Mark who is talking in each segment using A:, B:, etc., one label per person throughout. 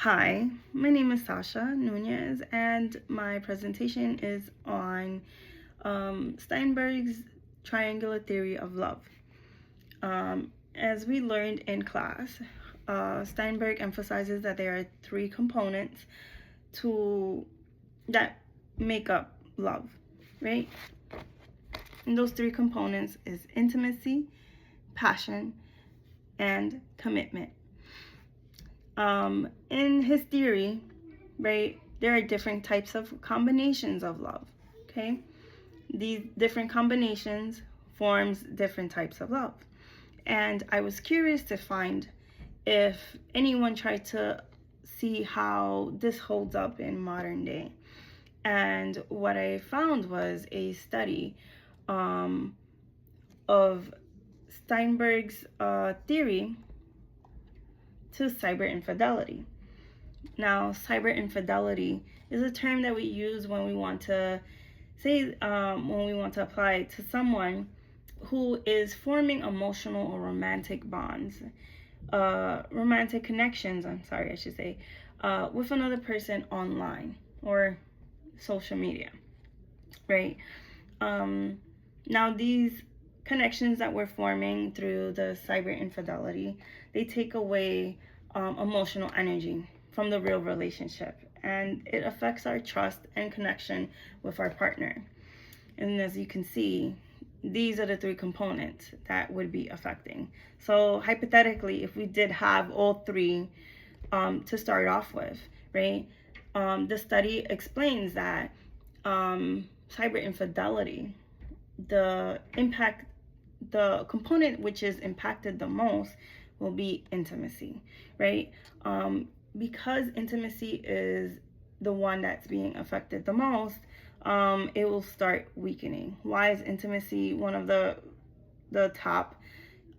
A: Hi, my name is Sasha Nunez, and my presentation is on Sternberg's triangular theory of love. As we learned in class, Sternberg emphasizes that there are three components to that make up love, right? And those three components is intimacy, passion, and commitment. In his theory, right, there are different types of combinations of love. Okay, these different combinations forms different types of love, and I was curious to find if anyone tried to see how this holds up in modern day. And what I found was a study of Steinberg's theory to cyber infidelity. Now, cyber infidelity is a term that we use when we want to say, when we want to apply it to someone who is forming emotional or romantic bonds, romantic connections, I should say, with another person online or social media, right? Now, these connections that we're forming through the cyber infidelity, they take away emotional energy from the real relationship, and it affects our trust and connection with our partner. And as you can see, these are the three components that would be affecting. So hypothetically, if we did have all three to start off with, right? The study explains that cyber infidelity, the component which is impacted the most will be intimacy, right? Because intimacy is the one that's being affected the most, it will start weakening. Why is intimacy one of the top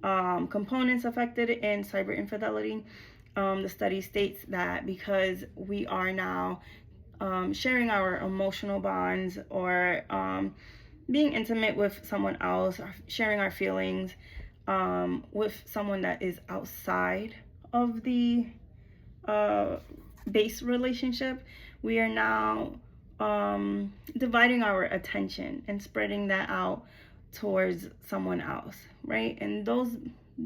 A: components affected in cyber infidelity? The study states that because we are now sharing our emotional bonds or being intimate with someone else, or sharing our feelings with someone that is outside of the base relationship, we are now dividing our attention and spreading that out towards someone else, right? And those,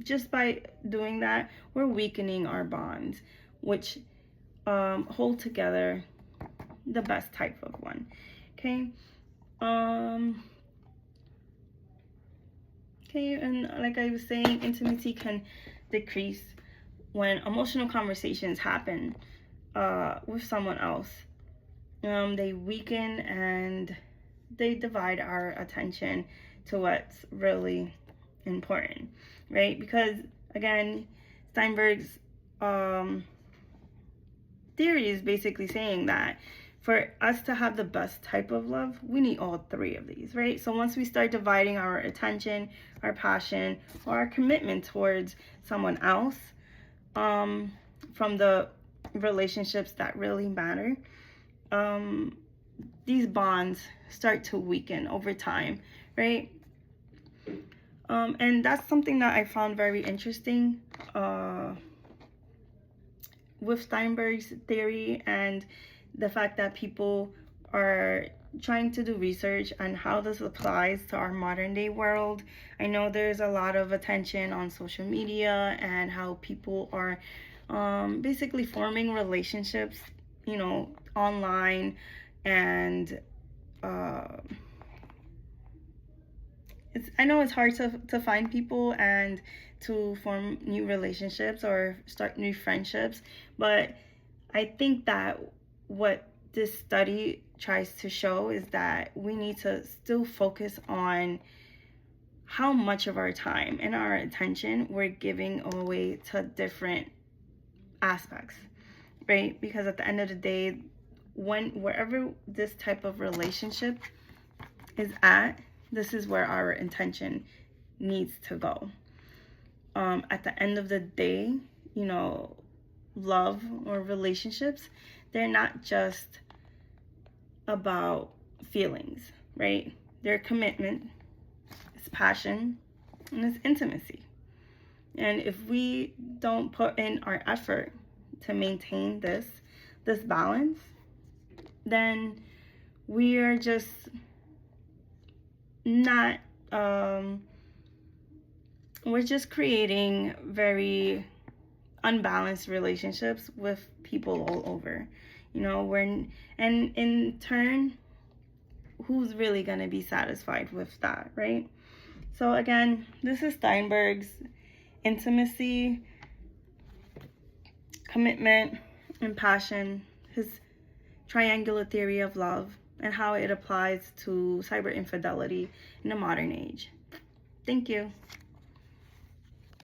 A: just by doing that, we're weakening our bonds, which hold together the best type of one. Okay. Okay, and like I was saying, intimacy can decrease when emotional conversations happen with someone else. They weaken and they divide our attention to what's really important, right? Because again, Steinberg's theory is basically saying that for us to have the best type of love, we need all three of these, right? So once we start dividing our attention, our passion, or our commitment towards someone else from the relationships that really matter, these bonds start to weaken over time, right? And that's something that I found very interesting with Steinberg's theory, and the fact that people are trying to do research on how this applies to our modern day world. I know there's a lot of attention on social media and how people are basically forming relationships, online, and I know it's hard to find people and to form new relationships or start new friendships, but I think that what this study tries to show is that we need to still focus on how much of our time and our attention we're giving away to different aspects, right? Because at the end of the day, wherever this type of relationship is at, this is where our intention needs to go. At the end of the day, love or relationships, they're not just about feelings, right? They're commitment, it's passion, and it's intimacy. And if we don't put in our effort to maintain this balance, then we are just not we're just creating very unbalanced relationships with people all over. And in turn, who's really going to be satisfied with that, right? So again, this is Sternbergs: intimacy, commitment, and passion, his triangular theory of love, and how it applies to cyber infidelity in the modern age. Thank you.